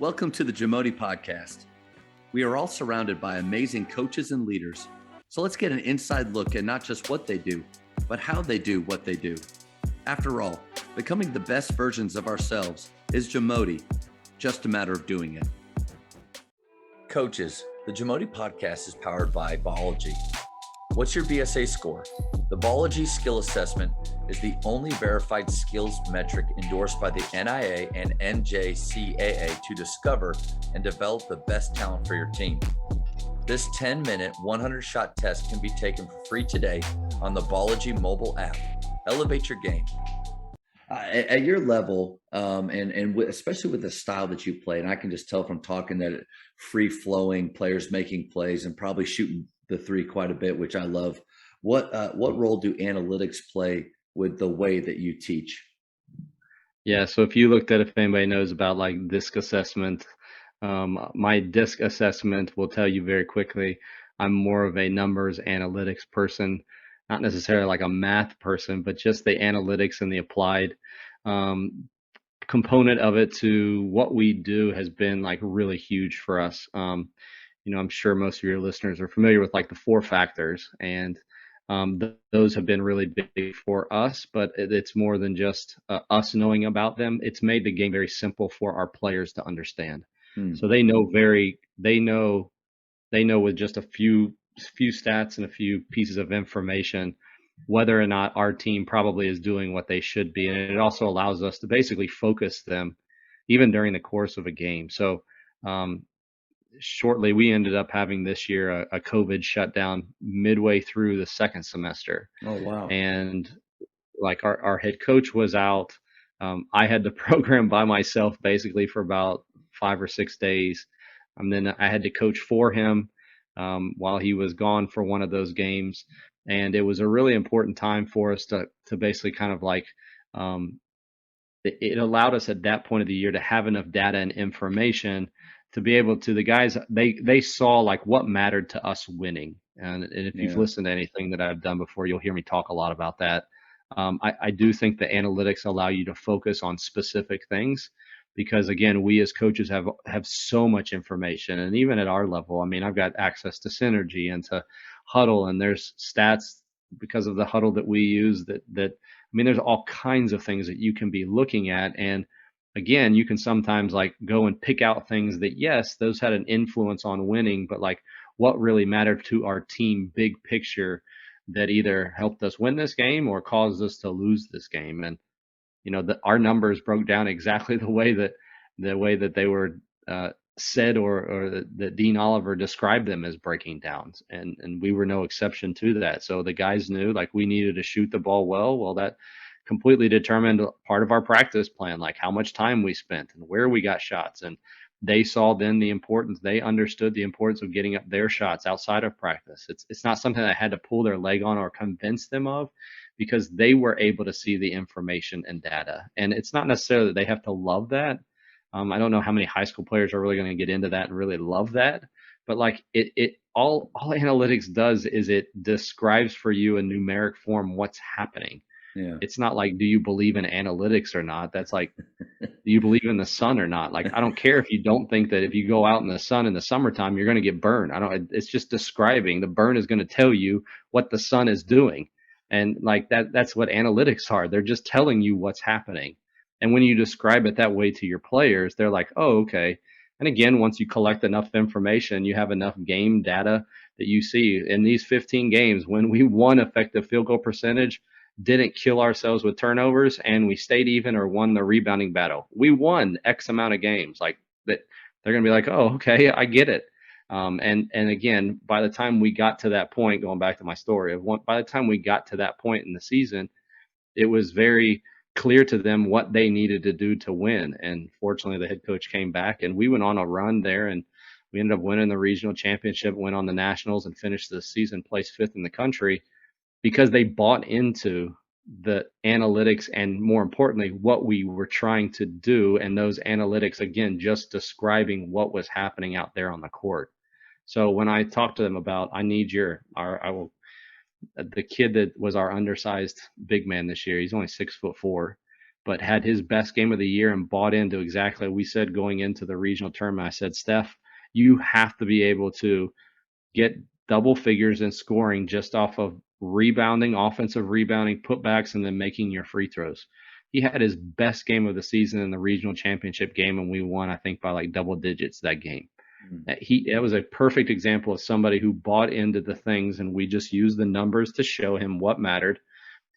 Welcome to the JAMODI podcast. We are all surrounded by amazing coaches and leaders. So let's get an inside look at not just what they do, but how they do what they do. After all, becoming the best versions of ourselves is JAMODI, just a matter of doing it. Coaches, the JAMODI podcast is powered by Biology. What's your BSA score? The Biology Skill Assessment is the only verified skills metric endorsed by the NIA and NJCAA to discover and develop the best talent for your team. This 10-minute, 100-shot test can be taken for free today on the Biology mobile app. Elevate your game. At your level, especially with the style that you play, and I can just tell from talking that free-flowing players making plays and probably shooting the three quite a bit, which I love. What role do analytics play with the way that you teach? Yeah, so if anybody knows about like disc assessment, my disc assessment will tell you very quickly I'm more of a numbers analytics person, not necessarily like a math person, but just the analytics and the applied um, component of it to what we do has been like really huge for us. I'm sure most of your listeners are familiar with like the four factors, and those have been really big for us, but it's more than just us knowing about them. It's made the game very simple for our players to understand. So they know with just a few stats and a few pieces of information whether or not our team probably is doing what they should be. And it also allows us to basically focus them even during the course of a game. So um, shortly, we ended up having this year a COVID shutdown midway through the second semester. Oh, wow. And like our head coach was out. I had the program by myself basically for about 5 or 6 days. And then I had to coach for him while he was gone for one of those games. And it was a really important time for us to basically kind of like um, it allowed us at that point of the year to have enough data and information to be able to the guys they saw like what mattered to us winning. And if you've listened to anything that I've done before, you'll hear me talk a lot about that. I do think the analytics allow you to focus on specific things because again, we as coaches have so much information, and even at our level, I mean, I've got access to Synergy and to Huddle, and there's stats because of the Huddle that we use that I mean, there's all kinds of things that you can be looking at. And again, you can sometimes like go and pick out things that, yes, those had an influence on winning, but like what really mattered to our team big picture that either helped us win this game or caused us to lose this game. And, our numbers broke down exactly the way that they were said or that Dean Oliver described them as breaking down, and we were no exception to that. So the guys knew like we needed to shoot the ball well. That completely determined part of our practice plan, like how much time we spent and where we got shots. And they saw then the importance. They understood the importance of getting up their shots outside of practice. It's not something that I had to pull their leg on or convince them of, because they were able to see the information and data. And it's not necessarily that they have to love that. I don't know how many high school players are really going to get into that and really love that, but like all analytics does is it describes for you in numeric form what's happening. Yeah. It's not like, do you believe in analytics or not? That's like, do you believe in the sun or not? Like, I don't care if you don't think that if you go out in the sun in the summertime, you're going to get burned. It's just describing. The burn is going to tell you what the sun is doing. And like that's what analytics are. They're just telling you what's happening. And when you describe it that way to your players, they're like, oh, okay. And again, once you collect enough information, you have enough game data that you see in these 15 games, when we won effective field goal percentage, didn't kill ourselves with turnovers, and we stayed even or won the rebounding battle. We won X amount of games like that. They're going to be like, oh, okay, I get it. And again, by the time we got to that point, going back to my story by the time we got to that point in the season, it was very clear to them what they needed to do to win. And fortunately, the head coach came back, and we went on a run there, and we ended up winning the regional championship, went on the nationals, and finished the season placed fifth in the country, because they bought into the analytics and, more importantly, what we were trying to do. And those analytics, again, just describing what was happening out there on the court. So when I talked to them about, the kid that was our undersized big man this year, he's only 6'4", but had his best game of the year and bought into exactly what we said going into the regional tournament. I said, Steph, you have to be able to get double figures in scoring just off of rebounding, offensive rebounding, putbacks, and then making your free throws. He had his best game of the season in the regional championship game, and we won, I think, by like double digits that game. It was a perfect example of somebody who bought into the things, and we just used the numbers to show him what mattered.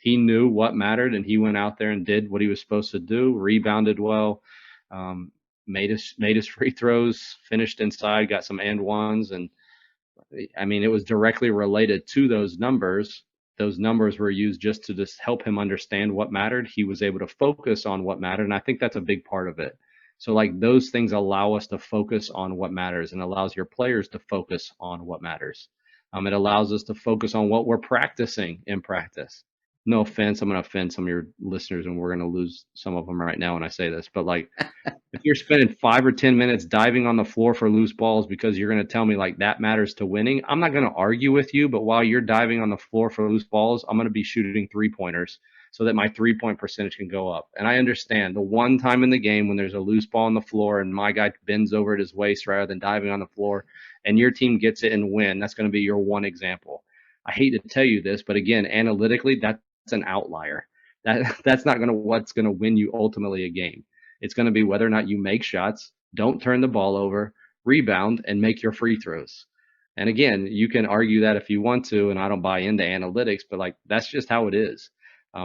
He knew what mattered, and he went out there and did what he was supposed to do. Rebounded well, made his free throws, finished inside, got some and ones, and I mean, it was directly related to those numbers. Those numbers were used just to just help him understand what mattered. He was able to focus on what mattered, and I think that's a big part of it. So like those things allow us to focus on what matters and allows your players to focus on what matters. It allows us to focus on what we're practicing in practice. No offense, I'm going to offend some of your listeners, and we're going to lose some of them right now when I say this, but like if you're spending 5 or 10 minutes diving on the floor for loose balls because you're going to tell me like that matters to winning, I'm not going to argue with you. But while you're diving on the floor for loose balls, I'm going to be shooting 3-pointers so that my 3-point percentage can go up. And I understand the one time in the game when there's a loose ball on the floor and my guy bends over at his waist rather than diving on the floor and your team gets it and win, that's going to be your one example. I hate to tell you this, but again, analytically, that's an outlier. That's not going to what's going to win you ultimately a game. It's going to be whether or not you make shots, don't turn the ball over, rebound, and make your free throws. And again, you can argue that if you want to, and I don't buy into analytics, but like that's just how it is.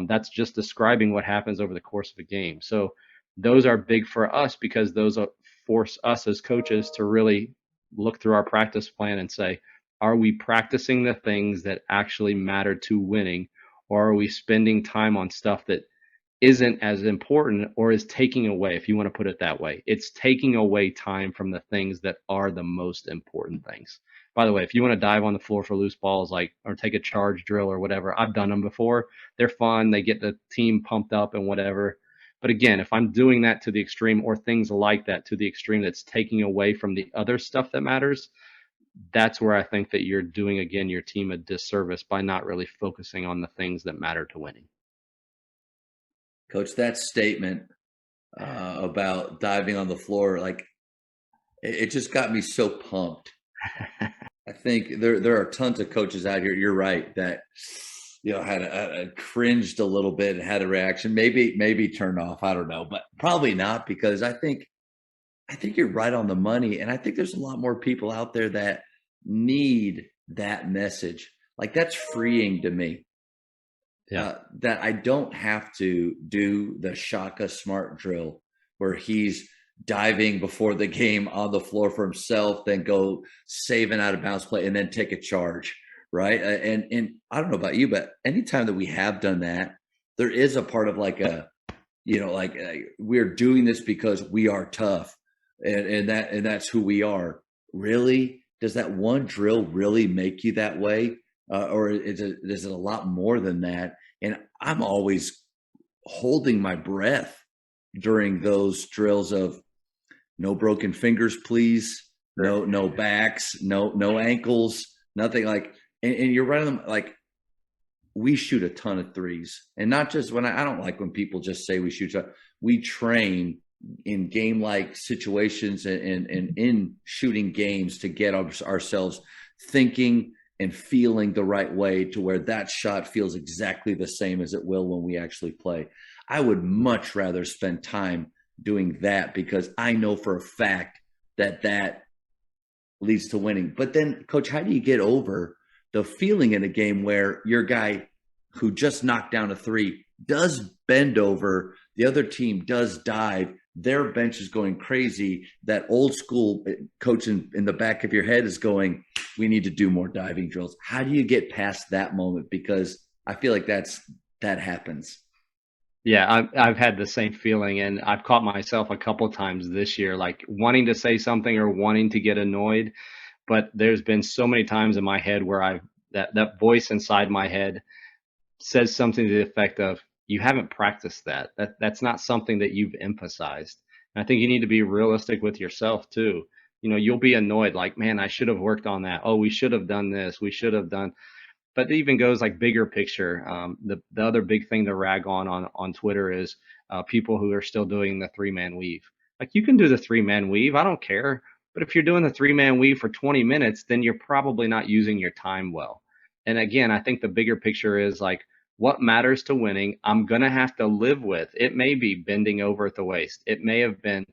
That's just describing what happens over the course of a game. So those are big for us because those force us as coaches to really look through our practice plan and say, are we practicing the things that actually matter to winning, or are we spending time on stuff that isn't as important or is taking away, if you want to put it that way, it's taking away time from the things that are the most important things. By the way, if you want to dive on the floor for loose balls, like, or take a charge drill or whatever, I've done them before. They're fun. They get the team pumped up and whatever. But again, if I'm doing that to the extreme or things like that to the extreme, that's taking away from the other stuff that matters. That's where I think that you're doing, again, your team a disservice by not really focusing on the things that matter to winning. Coach, that statement about diving on the floor, like it just got me so pumped. I think there are tons of coaches out here. You're right that had cringed a little bit and had a reaction, maybe turned off. I don't know, but probably not, because I think you're right on the money, and I think there's a lot more people out there that need that message. Like that's freeing to me. Yeah. That I don't have to do the Shaka Smart drill where he's diving before the game on the floor for himself, then go save an out of bounds play and then take a charge, right? And I don't know about you, but anytime that we have done that, there is a part of like we're doing this because we are tough, and that's who we are. Really, does that one drill really make you that way? Or is it a lot more than that? And I'm always holding my breath during those drills of no broken fingers, please. No backs, no ankles, nothing like, and you're running them like we shoot a ton of threes. And not just when I don't like when people just say we shoot, we train in game like situations and in shooting games to get ourselves thinking and feeling the right way to where that shot feels exactly the same as it will when we actually play. I would much rather spend time doing that because I know for a fact that leads to winning. But then, Coach, how do you get over the feeling in a game where your guy who just knocked down a three does bend over, the other team does dive, their bench is going crazy, that old school coach in the back of your head is going, we need to do more diving drills. How do you get past that moment? Because I feel like that happens. Yeah, I've had the same feeling, and I've caught myself a couple times this year, like wanting to say something or wanting to get annoyed. But there's been so many times in my head where that voice inside my head says something to the effect of, you haven't practiced that. That's not something that you've emphasized. And I think you need to be realistic with yourself too. You'll be annoyed, like, man, I should have worked on that. Oh, we should have done this. We should have done. But it even goes like bigger picture. The other big thing to rag on Twitter is people who are still doing the 3-man weave. Like you can do the 3-man weave, I don't care. But if you're doing the 3-man weave for 20 minutes, then you're probably not using your time well. And again, I think the bigger picture is like what matters to winning, I'm going to have to live with. It may be bending over at the waist. It may have been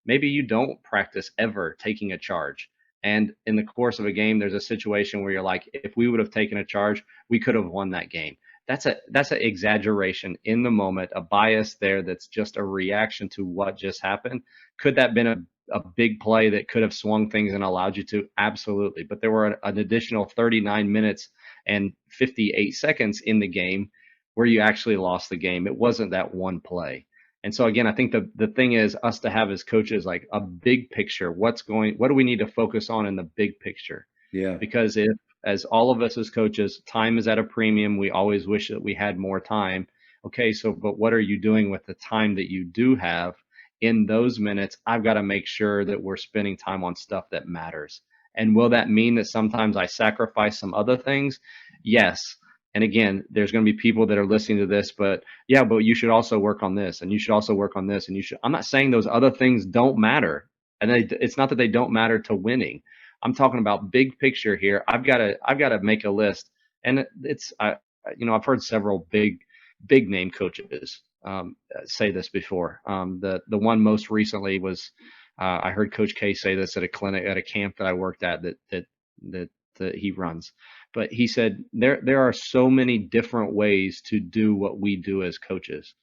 maybe you don't practice ever taking a charge. And in the course of a game, there's a situation where you're like, if we would have taken a charge, we could have won that game. That's an exaggeration in the moment, a bias there that's just a reaction to what just happened. Could that have been a big play that could have swung things and allowed you to? Absolutely. But there were an additional 39 minutes and 58 seconds in the game where you actually lost the game. It wasn't that one play. And so again, I think the thing is us to have as coaches like a big picture. What do we need to focus on in the big picture? Yeah. Because if, as all of us as coaches, time is at a premium, we always wish that we had more time. Okay, so but what are you doing with the time that you do have? In those minutes, I've got to make sure that we're spending time on stuff that matters. And will that mean that sometimes I sacrifice some other things? Yes. And again, there's going to be people that are listening to this, but yeah, but you should also work on this and you should also work on this. And you should, I'm not saying those other things don't matter. And it's not that they don't matter to winning. I'm talking about big picture here. I've got to make a list. And I've heard several big name coaches say this before. The one most recently was I heard Coach K say this at a camp that I worked at that he runs. But he said there are so many different ways to do what we do as coaches.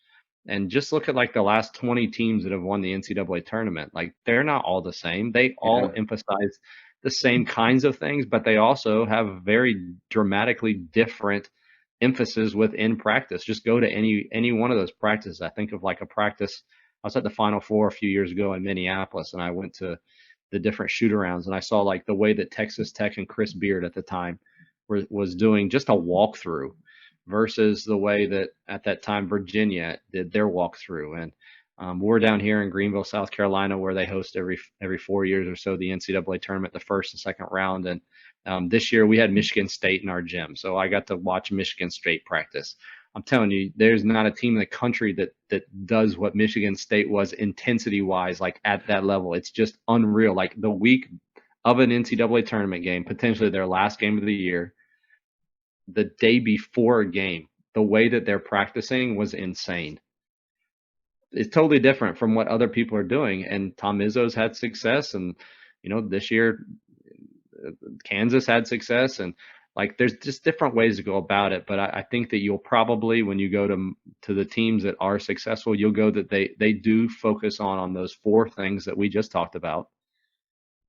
And just look at like the last 20 teams that have won the NCAA tournament. Like they're not all the same. They all Yeah. emphasize the same kinds of things, but they also have very dramatically different emphasis within practice. Just go to any one of those practices. I think of like a practice. I was at the Final Four a few years ago in Minneapolis, and I went to the different shoot arounds, and I saw like the way that Texas Tech and Chris Beard at the time was doing just a walkthrough versus the way that at that time Virginia did their walkthrough. And we're down here in Greenville, South Carolina, where they host every 4 years or so the NCAA tournament, the first and second round. And this year we had Michigan State in our gym, so I got to watch Michigan State practice. I'm telling you, there's not a team in the country that does what Michigan State was intensity wise, like at that level. It's just unreal. Like the week of an NCAA tournament game, potentially their last game of the year, the day before a game, the way that they're practicing was insane. It's totally different from what other people are doing. And Tom Izzo's had success, and this year Kansas had success, and like there's just different ways to go about it. But I think that you'll probably, when you go to the teams that are successful, you'll go that they do focus on those four things that we just talked about.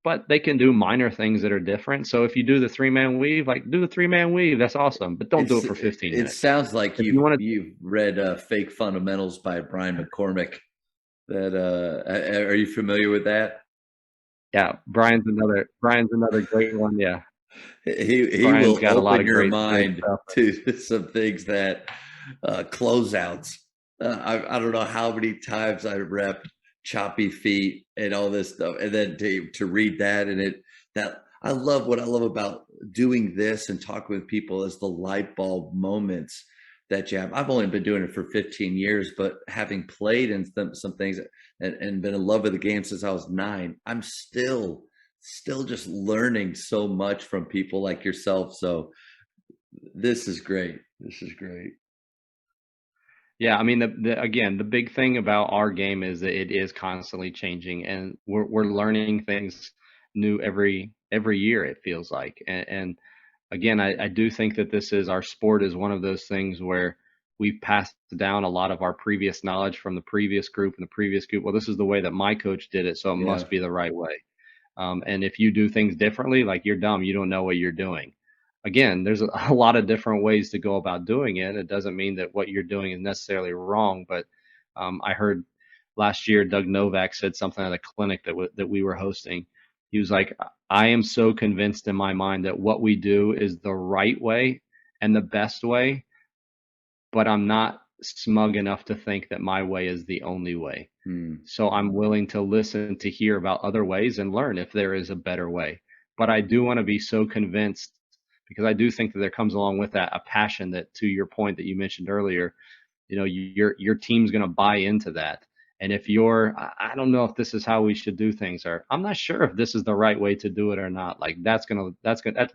But they can do minor things that are different. So if you do the 3-man weave, like do the 3-man weave, that's awesome. But don't do it for 15 It minutes. sounds like If you want to, you've read Fake Fundamentals by Brian McCormick. That are you familiar with that? yeah, Brian's another great one. Yeah, He Brian's will got a lot open of your great mind stuff. to some things that closeouts. I don't know how many times I repped choppy feet and all this stuff, and then to read that and that I love what I love about doing this and talking with people is the light bulb moments that you have. I've only been doing it for 15 years, but having played in some things and been in love with the game since I was 9, I'm still just learning so much from people like yourself. So this is great. This is great. Yeah, I mean again, the big thing about our game is that it is constantly changing, and we're learning things new every year. It feels like, and again, I do think that this is our sport is one of those things where we've passed down a lot of our previous knowledge from the previous group and the previous group. Well, this is the way that my coach did it, so it Yeah. must be the right way. And if you do things differently, like you're dumb, you don't know what you're doing. Again, there's a lot of different ways to go about doing it. It doesn't mean that what you're doing is necessarily wrong, but I heard last year Doug Novak said something at a clinic that we were hosting. He was like, I am so convinced in my mind that what we do is the right way and the best way, but I'm not smug enough to think that my way is the only way. Hmm. So I'm willing to listen to hear about other ways and learn if there is a better way. But I do want to be so convinced because I do think that there comes along with that a passion that, to your point that you mentioned earlier, your team's going to buy into that. And if I don't know if this is how we should do things, or I'm not sure if this is the right way to do it or not. Like that's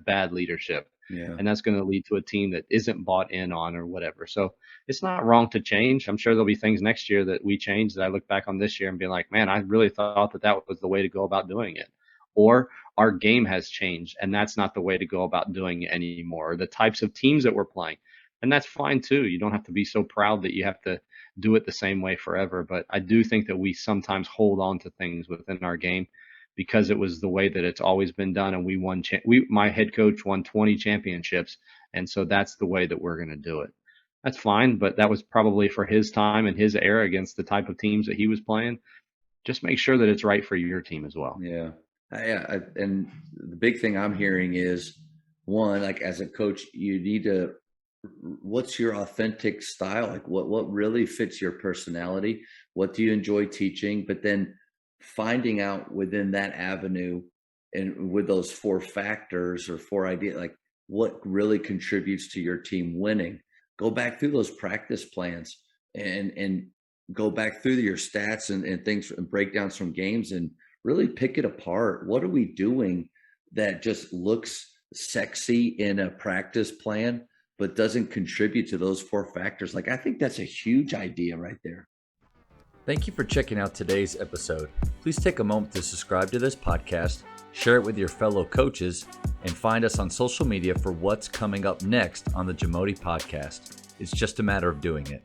bad leadership. Yeah. And that's going to lead to a team that isn't bought in on or whatever. So it's not wrong to change. I'm sure there'll be things next year that we change that I look back on this year and be like, man, I really thought that was the way to go about doing it. Or our game has changed and that's not the way to go about doing it anymore. Or the types of teams that we're playing. And that's fine too. You don't have to be so proud that you have to do it the same way forever. But I do think that we sometimes hold on to things within our game because it was the way that it's always been done. And we won, my head coach won 20 championships. And so that's the way that we're going to do it. That's fine. But that was probably for his time and his era against the type of teams that he was playing. Just make sure that it's right for your team as well. Yeah. And the big thing I'm hearing is, one, like as a coach, you need to, what's your authentic style? Like what really fits your personality? What do you enjoy teaching? But then finding out within that avenue and with those 4 factors or 4 ideas, like what really contributes to your team winning. Go back through those practice plans and go back through your stats and things and breakdowns from games and really pick it apart. What are we doing that just looks sexy in a practice plan, but doesn't contribute to those 4 factors? Like, I think that's a huge idea right there. Thank you for checking out today's episode. Please take a moment to subscribe to this podcast, share it with your fellow coaches, and find us on social media for what's coming up next on the JAMODI podcast. It's just a matter of doing it.